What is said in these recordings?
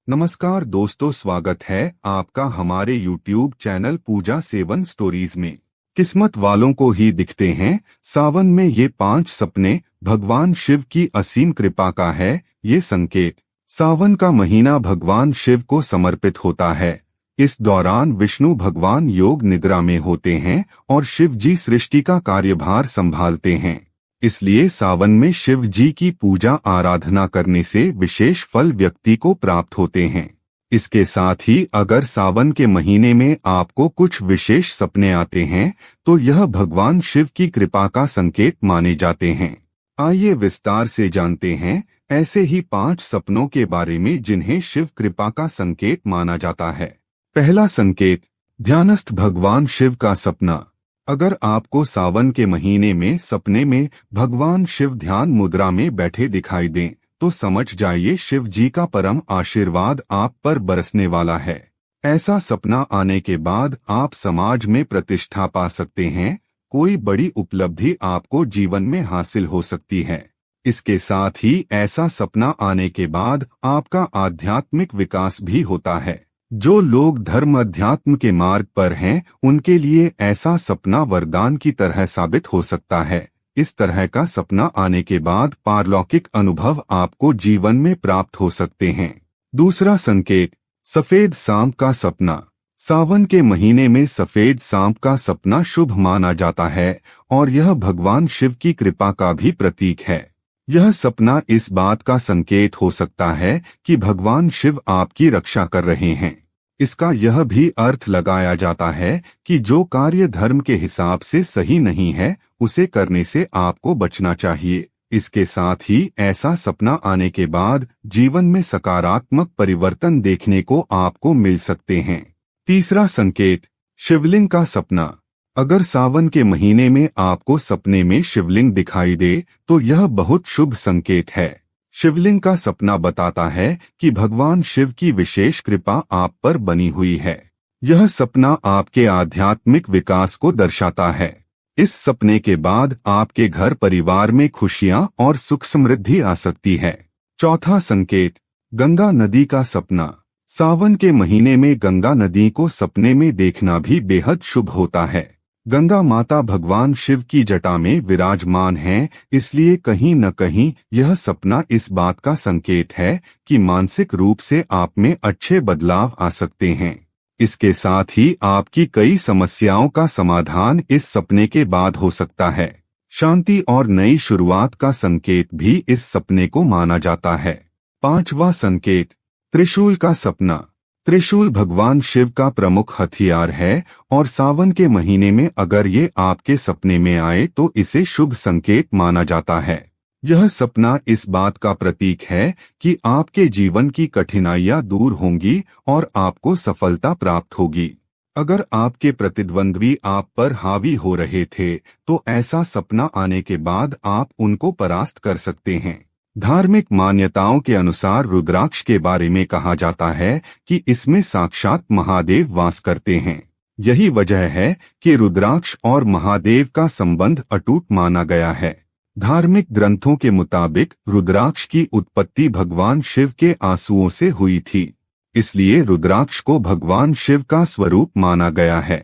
नमस्कार दोस्तों, स्वागत है आपका हमारे YouTube चैनल पूजा 7 स्टोरीज में। किस्मत वालों को ही दिखते हैं सावन में ये 5 सपने। भगवान शिव की असीम कृपा का है ये संकेत। सावन का महीना भगवान शिव को समर्पित होता है। इस दौरान विष्णु भगवान योग निद्रा में होते हैं और शिव जी सृष्टि का कार्यभार संभालते हैं। इसलिए सावन में शिव जी की पूजा आराधना करने से विशेष फल व्यक्ति को प्राप्त होते हैं। इसके साथ ही अगर सावन के महीने में आपको कुछ विशेष सपने आते हैं तो यह भगवान शिव की कृपा का संकेत माने जाते हैं। आइए विस्तार से जानते हैं ऐसे ही 5 सपनों के बारे में जिन्हें शिव कृपा का संकेत माना जाता है। पहला संकेत, ध्यानस्थ भगवान शिव का सपना। अगर आपको सावन के महीने में सपने में भगवान शिव ध्यान मुद्रा में बैठे दिखाई दें तो समझ जाइए शिव जी का परम आशीर्वाद आप पर बरसने वाला है। ऐसा सपना आने के बाद आप समाज में प्रतिष्ठा पा सकते हैं। कोई बड़ी उपलब्धि आपको जीवन में हासिल हो सकती है। इसके साथ ही ऐसा सपना आने के बाद आपका आध्यात्मिक विकास भी होता है। जो लोग धर्म अध्यात्म के मार्ग पर हैं उनके लिए ऐसा सपना वरदान की तरह साबित हो सकता है। इस तरह का सपना आने के बाद पारलौकिक अनुभव आपको जीवन में प्राप्त हो सकते हैं। दूसरा संकेत, सफेद सांप का सपना। सावन के महीने में सफेद सांप का सपना शुभ माना जाता है और यह भगवान शिव की कृपा का भी प्रतीक है। यह सपना इस बात का संकेत हो सकता है कि भगवान शिव आपकी रक्षा कर रहे हैं। इसका यह भी अर्थ लगाया जाता है कि जो कार्य धर्म के हिसाब से सही नहीं है उसे करने से आपको बचना चाहिए। इसके साथ ही ऐसा सपना आने के बाद जीवन में सकारात्मक परिवर्तन देखने को आपको मिल सकते हैं। तीसरा संकेत, शिवलिंग का सपना। अगर सावन के महीने में आपको सपने में शिवलिंग दिखाई दे तो यह बहुत शुभ संकेत है। शिवलिंग का सपना बताता है कि भगवान शिव की विशेष कृपा आप पर बनी हुई है। यह सपना आपके आध्यात्मिक विकास को दर्शाता है। इस सपने के बाद आपके घर परिवार में खुशियां और सुख समृद्धि आ सकती है। चौथा संकेत, गंगा नदी का सपना। सावन के महीने में गंगा नदी को सपने में देखना भी बेहद शुभ होता है। गंगा माता भगवान शिव की जटा में विराजमान हैं, इसलिए कहीं न कहीं यह सपना इस बात का संकेत है कि मानसिक रूप से आप में अच्छे बदलाव आ सकते हैं। इसके साथ ही आपकी कई समस्याओं का समाधान इस सपने के बाद हो सकता है। शांति और नई शुरुआत का संकेत भी इस सपने को माना जाता है। पांचवा संकेत, त्रिशूल का सपना। त्रिशूल भगवान शिव का प्रमुख हथियार है और सावन के महीने में अगर ये आपके सपने में आए तो इसे शुभ संकेत माना जाता है। यह सपना इस बात का प्रतीक है कि आपके जीवन की कठिनाइयां दूर होंगी और आपको सफलता प्राप्त होगी। अगर आपके प्रतिद्वंद्वी आप पर हावी हो रहे थे तो ऐसा सपना आने के बाद आप उनको परास्त कर सकते हैं। धार्मिक मान्यताओं के अनुसार रुद्राक्ष के बारे में कहा जाता है कि इसमें साक्षात महादेव वास करते हैं। यही वजह है कि रुद्राक्ष और महादेव का संबंध अटूट माना गया है। धार्मिक ग्रंथों के मुताबिक रुद्राक्ष की उत्पत्ति भगवान शिव के आंसुओं से हुई थी, इसलिए रुद्राक्ष को भगवान शिव का स्वरूप माना गया है।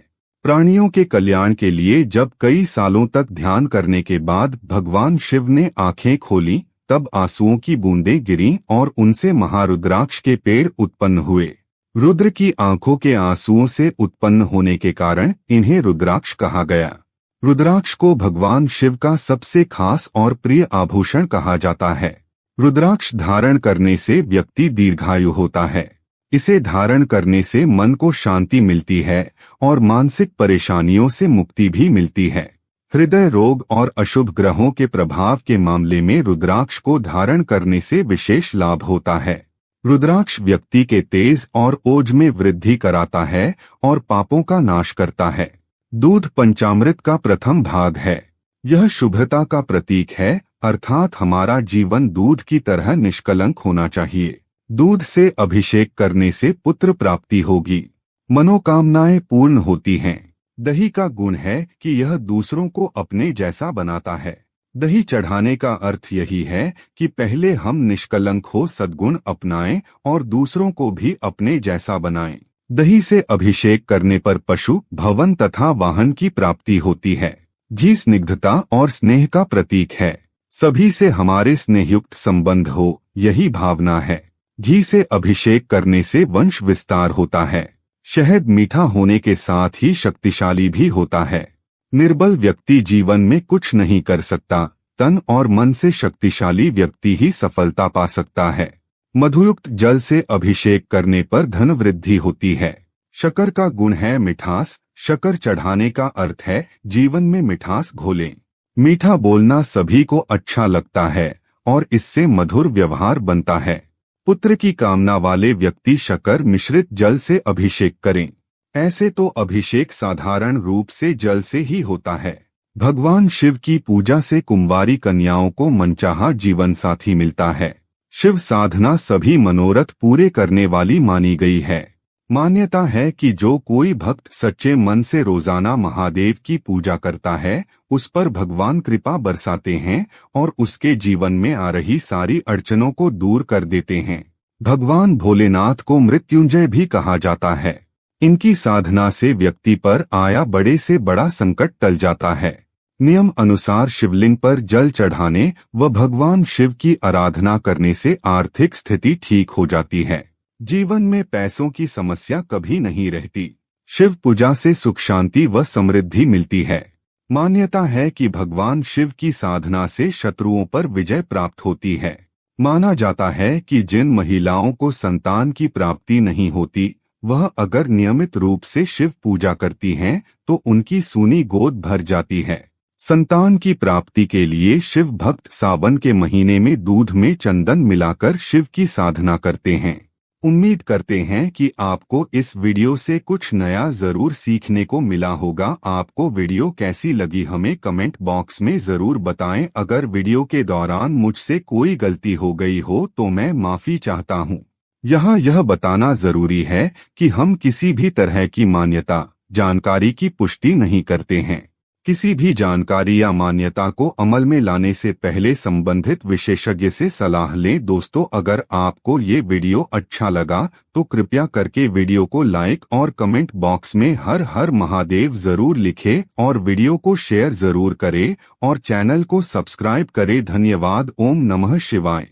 प्राणियों के कल्याण के लिए जब कई सालों तक ध्यान करने के बाद भगवान शिव ने आंखें खोली तब आंसुओं की बूंदें गिरीं और उनसे महारुद्राक्ष के पेड़ उत्पन्न हुए। रुद्र की आंखों के आंसुओं से उत्पन्न होने के कारण इन्हें रुद्राक्ष कहा गया। रुद्राक्ष को भगवान शिव का सबसे खास और प्रिय आभूषण कहा जाता है। रुद्राक्ष धारण करने से व्यक्ति दीर्घायु होता है। इसे धारण करने से मन को शांति मिलती है और मानसिक परेशानियों से मुक्ति भी मिलती है। हृदय रोग और अशुभ ग्रहों के प्रभाव के मामले में रुद्राक्ष को धारण करने से विशेष लाभ होता है। रुद्राक्ष व्यक्ति के तेज और ओज में वृद्धि कराता है और पापों का नाश करता है। दूध पंचामृत का प्रथम भाग है। यह शुभ्रता का प्रतीक है, अर्थात हमारा जीवन दूध की तरह निष्कलंक होना चाहिए। दूध से अभिषेक करने से पुत्र प्राप्ति होगी, मनोकामनाएं पूर्ण होती हैं। दही का गुण है कि यह दूसरों को अपने जैसा बनाता है। दही चढ़ाने का अर्थ यही है कि पहले हम निष्कलंक हो सद्गुण अपनाएं और दूसरों को भी अपने जैसा बनाएं। दही से अभिषेक करने पर पशु, भवन तथा वाहन की प्राप्ति होती है। घी स्निग्धता और स्नेह का प्रतीक है। सभी से हमारे स्नेहयुक्त संबंध हो, यही भावना है। घी से अभिषेक करने से वंश विस्तार होता है। शहद मीठा होने के साथ ही शक्तिशाली भी होता है। निर्बल व्यक्ति जीवन में कुछ नहीं कर सकता, तन और मन से शक्तिशाली व्यक्ति ही सफलता पा सकता है। मधुयुक्त जल से अभिषेक करने पर धन वृद्धि होती है। शक्कर का गुण है मिठास। शक्कर चढ़ाने का अर्थ है जीवन में मिठास घोलें। मीठा बोलना सभी को अच्छा लगता है और इससे मधुर व्यवहार बनता है। पुत्र की कामना वाले व्यक्ति शक्कर मिश्रित जल से अभिषेक करें। ऐसे तो अभिषेक साधारण रूप से जल से ही होता है। भगवान शिव की पूजा से कुंवारी कन्याओं को मनचाहा जीवन साथी मिलता है। शिव साधना सभी मनोरथ पूरे करने वाली मानी गई है। मान्यता है कि जो कोई भक्त सच्चे मन से रोजाना महादेव की पूजा करता है, उस पर भगवान कृपा बरसाते हैं और उसके जीवन में आ रही सारी अड़चनों को दूर कर देते हैं। भगवान भोलेनाथ को मृत्युंजय भी कहा जाता है। इनकी साधना से व्यक्ति पर आया बड़े से बड़ा संकट टल जाता है। नियम अनुसार शिवलिंग पर जल चढ़ाने व भगवान शिव की आराधना करने से आर्थिक स्थिति ठीक हो जाती है। जीवन में पैसों की समस्या कभी नहीं रहती। शिव पूजा से सुख शांति व समृद्धि मिलती है। मान्यता है कि भगवान शिव की साधना से शत्रुओं पर विजय प्राप्त होती है। माना जाता है कि जिन महिलाओं को संतान की प्राप्ति नहीं होती, वह अगर नियमित रूप से शिव पूजा करती हैं, तो उनकी सूनी गोद भर जाती है। संतान की प्राप्ति के लिए शिव भक्त सावन के महीने में दूध में चंदन मिलाकर शिव की साधना करते हैं। उम्मीद करते हैं कि आपको इस वीडियो से कुछ नया जरूर सीखने को मिला होगा। आपको वीडियो कैसी लगी हमें कमेंट बॉक्स में जरूर बताएं। अगर वीडियो के दौरान मुझसे कोई गलती हो गई हो तो मैं माफी चाहता हूं। यहाँ यह बताना जरूरी है कि हम किसी भी तरह की मान्यता, जानकारी की पुष्टि नहीं करते हैं। किसी भी जानकारी या मान्यता को अमल में लाने से पहले संबंधित विशेषज्ञ से सलाह लें। दोस्तों, अगर आपको ये वीडियो अच्छा लगा तो कृपया करके वीडियो को लाइक और कमेंट बॉक्स में हर हर महादेव जरूर लिखें और वीडियो को शेयर जरूर करें और चैनल को सब्सक्राइब करें। धन्यवाद। ओम नमः शिवाय।